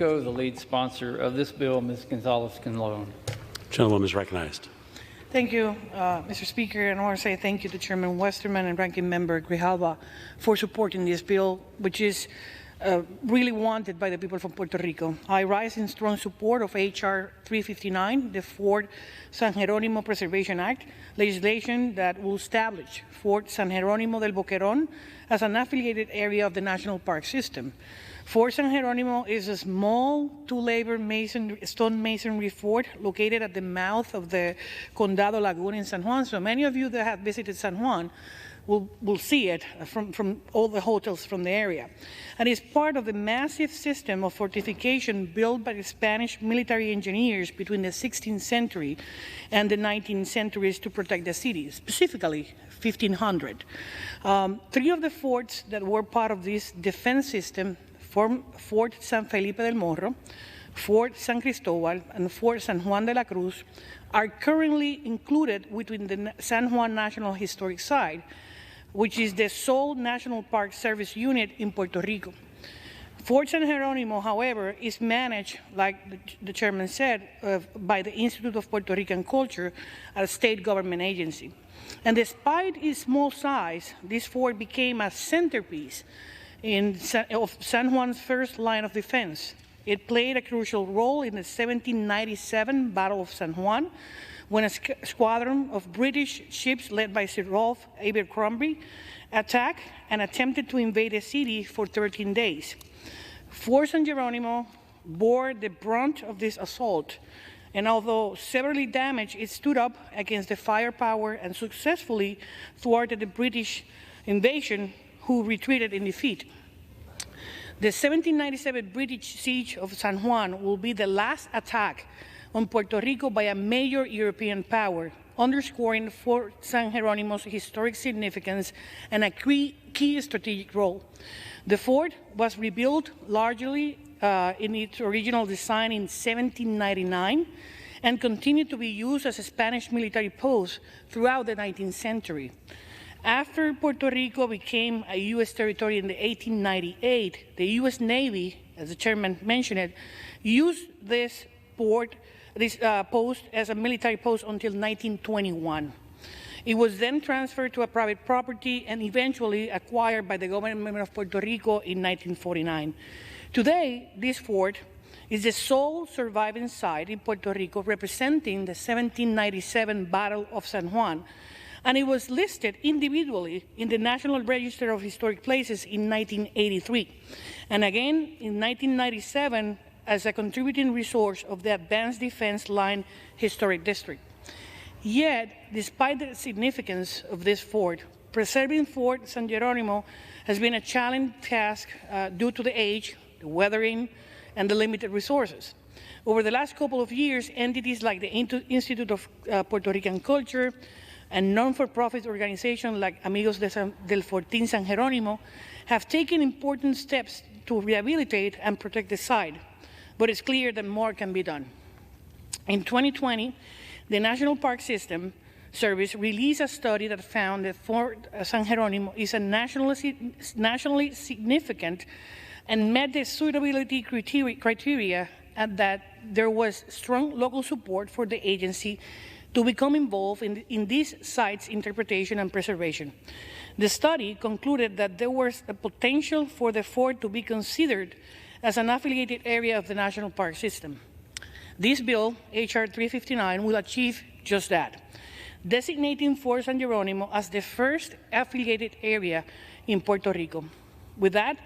The lead sponsor of this bill, Ms. González-Colón. Gentlewoman is recognized. Thank you, Mr. Speaker, and I want to say thank you to Chairman Westerman and Ranking Member Grijalva for supporting this bill, which is really wanted by the people from Puerto Rico. I rise in strong support of H.R. 359, the Fort San Gerónimo Preservation Act, legislation that will establish Fort San Gerónimo del Boquerón as an affiliated area of the National Park System. Fort San Gerónimo is a small two-layer stone masonry fort located at the mouth of the Condado Lagoon in San Juan. So many of you that have visited San Juan will see it from all the hotels from the area. And it's part of the massive system of fortification built by the Spanish military engineers between the 16th century and the 19th centuries to protect the city, specifically 1500. Three of the forts that were part of this defense system Fort San Felipe del Morro, Fort San Cristobal, and Fort San Juan de la Cruz are currently included within the San Juan National Historic Site, which is the sole National Park Service unit in Puerto Rico. Fort San Gerónimo, however, is managed, like the chairman said, by the Institute of Puerto Rican Culture, a state government agency. And despite its small size, this fort became a centerpiece of San Juan's first line of defense. It played a crucial role in the 1797 Battle of San Juan, when a squadron of British ships led by Sir Rolfe Abercrombie attacked and attempted to invade the city for 13 days. Fort San Gerónimo bore the brunt of this assault, and although severely damaged, it stood up against the firepower and successfully thwarted the British invasion, who retreated in defeat. The 1797 British siege of San Juan will be the last attack on Puerto Rico by a major European power, underscoring Fort San Gerónimo's historic significance and a key strategic role. The fort was rebuilt largely in its original design in 1799 and continued to be used as a Spanish military post throughout the 19th century. After Puerto Rico became a U.S. territory in 1898, the U.S. Navy, as the chairman mentioned it, used this post as a military post until 1921. It was then transferred to a private property and eventually acquired by the government of Puerto Rico in 1949. Today, this fort is the sole surviving site in Puerto Rico representing the 1797 Battle of San Juan, and it was listed individually in the National Register of Historic Places in 1983, and again in 1997 as a contributing resource of the Advanced Defense Line Historic District. Yet, despite the significance of this fort, preserving Fort San Gerónimo has been a challenging task due to the age, the weathering, and the limited resources. Over the last couple of years, entities like the Institute of Puerto Rican Culture and non-for-profit organizations like Amigos del Fortín San Gerónimo have taken important steps to rehabilitate and protect the site, but it's clear that more can be done. In 2020, the National Park System Service released a study that found that Fort San Gerónimo is a nationally significant and met the suitability criteria, and that there was strong local support for the agency to become involved in this site's interpretation and preservation. The study concluded that there was a potential for the fort to be considered as an affiliated area of the National Park System. This bill, H.R. 359, will achieve just that, designating Fort San Gerónimo as the first affiliated area in Puerto Rico. With that,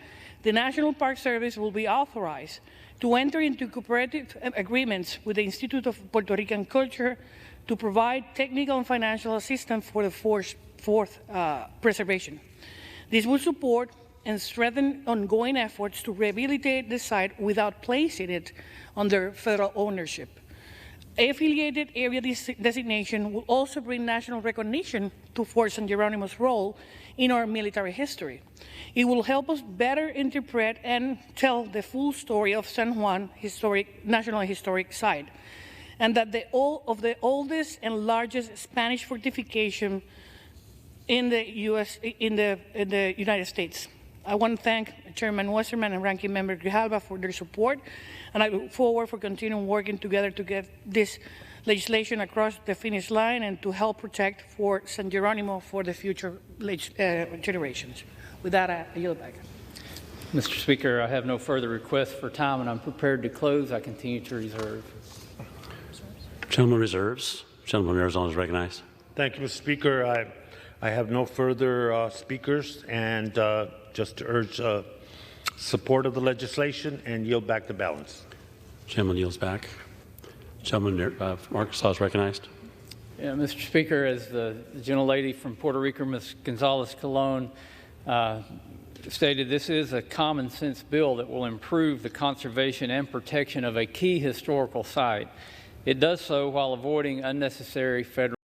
the National Park Service will be authorized to enter into cooperative agreements with the Institute of Puerto Rican Culture to provide technical and financial assistance for the fort's preservation. This will support and strengthen ongoing efforts to rehabilitate the site without placing it under federal ownership. Affiliated area designation will also bring national recognition to Fort San Gerónimo's role in our military history. It will help us better interpret and tell the full story of San Juan National Historic Site, and that the oldest and largest Spanish fortification in the United States. I want to thank Chairman Westerman and Ranking Member Grijalva for their support, and I look forward for continuing working together to get this legislation across the finish line and to help protect for San Gerónimo for the future generations. With that, I yield back. Mr. Speaker, I have no further requests for time, and I'm prepared to close. I continue to reserve. Gentleman reserves. Gentleman from Arizona is recognized. Thank you, Mr. Speaker. I have no further speakers, and just to urge support of the legislation and yield back the balance. Gentleman yields back. Gentleman from Arkansas is recognized. Yeah, Mr. Speaker, as the gentlelady from Puerto Rico, Ms. González-Colón, stated, this is a common sense bill that will improve the conservation and protection of a key historical site. It does so while avoiding unnecessary federal